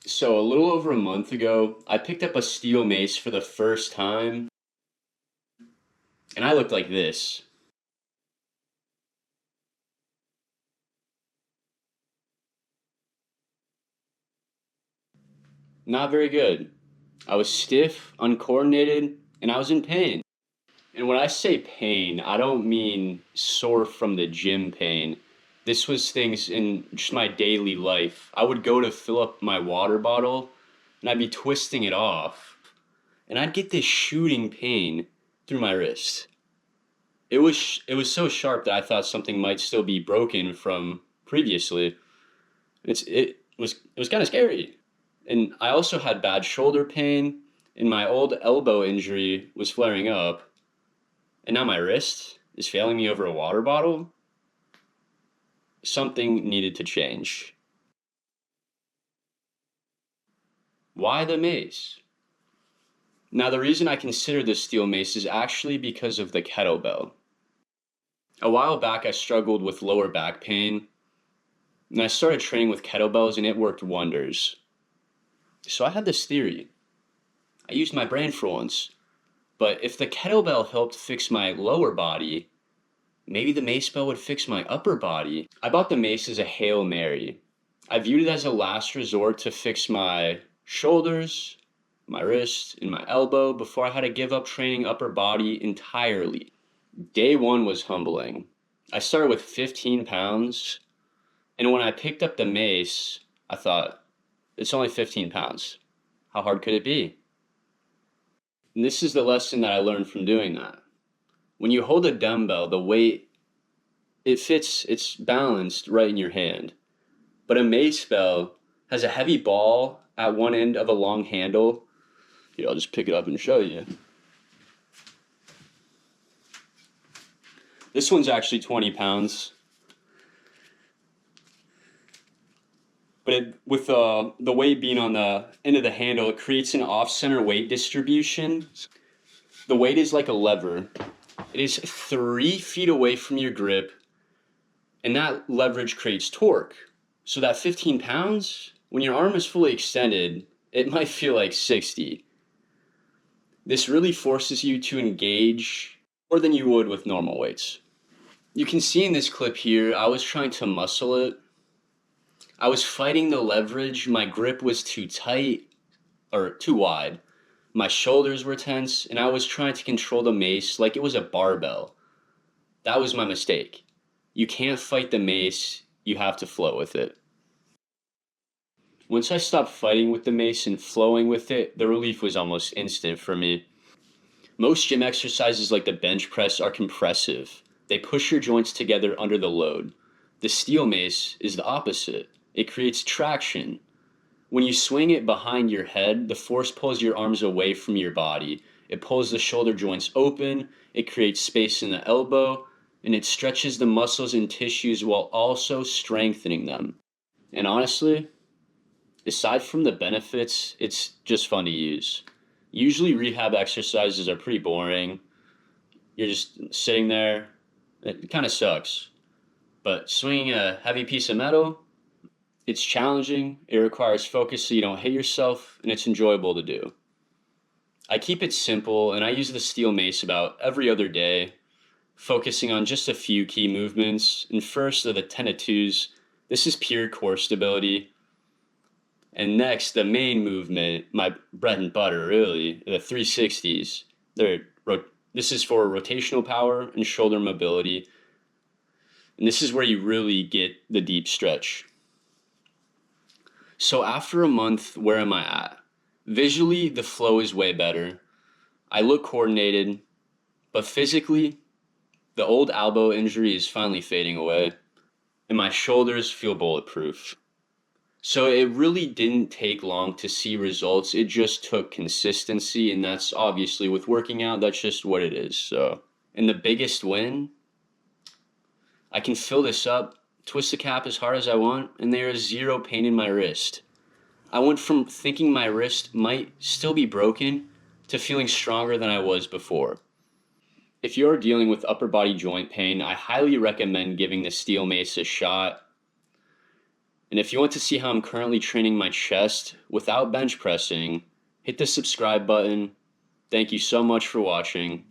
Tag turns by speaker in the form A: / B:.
A: So a little over a month ago, I picked up a steel mace for the first time, and I looked like this. Not very good. I was stiff, uncoordinated, and I was in pain. And when I say pain, I don't mean sore from the gym pain. This was things in just my daily life. I would go to fill up my water bottle, and I'd be twisting it off, and I'd get this shooting pain through my wrist. It was so sharp that I thought something might still be broken from previously. It was kind of scary. And I also had bad shoulder pain, and my old elbow injury was flaring up, and now my wrist is failing me over a water bottle. Something needed to change. Why the mace? Now, the reason I consider the steel mace is actually because of the kettlebell. A while back, I struggled with lower back pain, and I started training with kettlebells, and it worked wonders. So I had this theory. I used my brain for once. But if the kettlebell helped fix my lower body, maybe the Macebell would fix my upper body. I bought the mace as a Hail Mary. I viewed it as a last resort to fix my shoulders, my wrist, and my elbow before I had to give up training upper body entirely. Day one was humbling. I started with 15 pounds, and when I picked up the mace, I thought, it's only 15 pounds. How hard could it be? And this is the lesson that I learned from doing that. When you hold a dumbbell, the weight, it's balanced right in your hand. But a Macebell has a heavy ball at one end of a long handle. Here, I'll just pick it up and show you. This one's actually 20 pounds. But with the weight being on the end of the handle, it creates an off-center weight distribution. The weight is like a lever. It is 3 feet away from your grip, and that leverage creates torque. So that 15 pounds, when your arm is fully extended, it might feel like 60. This really forces you to engage more than you would with normal weights. You can see in this clip here, I was trying to muscle it. I was fighting the leverage. My grip was too tight or too wide. My shoulders were tense, and I was trying to control the mace like it was a barbell. That was my mistake. You can't fight the mace, you have to flow with it. Once I stopped fighting with the mace and flowing with it, the relief was almost instant for me. Most gym exercises like the bench press are compressive. They push your joints together under the load. The steel mace is the opposite. It creates traction. When you swing it behind your head, the force pulls your arms away from your body. It pulls the shoulder joints open, it creates space in the elbow, and it stretches the muscles and tissues while also strengthening them. And honestly, aside from the benefits, it's just fun to use. Usually rehab exercises are pretty boring. You're just sitting there. It kind of sucks. But swinging a heavy piece of metal, it's challenging, it requires focus so you don't hit yourself, and it's enjoyable to do. I keep it simple, and I use the steel mace about every other day, focusing on just a few key movements. And first are the 10 to 2s. This is pure core stability. And next, the main movement, my bread and butter really, the 360s. This is for rotational power and shoulder mobility. And this is where you really get the deep stretch. So after a month, where am I at? Visually, the flow is way better. I look coordinated, but physically, the old elbow injury is finally fading away, and my shoulders feel bulletproof. So it really didn't take long to see results. It just took consistency, and that's obviously with working out, that's just what it is. So, and the biggest win, I can fill this up, twist the cap as hard as I want, and there is zero pain in my wrist. I went from thinking my wrist might still be broken to feeling stronger than I was before. If you're dealing with upper body joint pain, I highly recommend giving the steel mace a shot. And if you want to see how I'm currently training my chest without bench pressing, hit the subscribe button. Thank you so much for watching.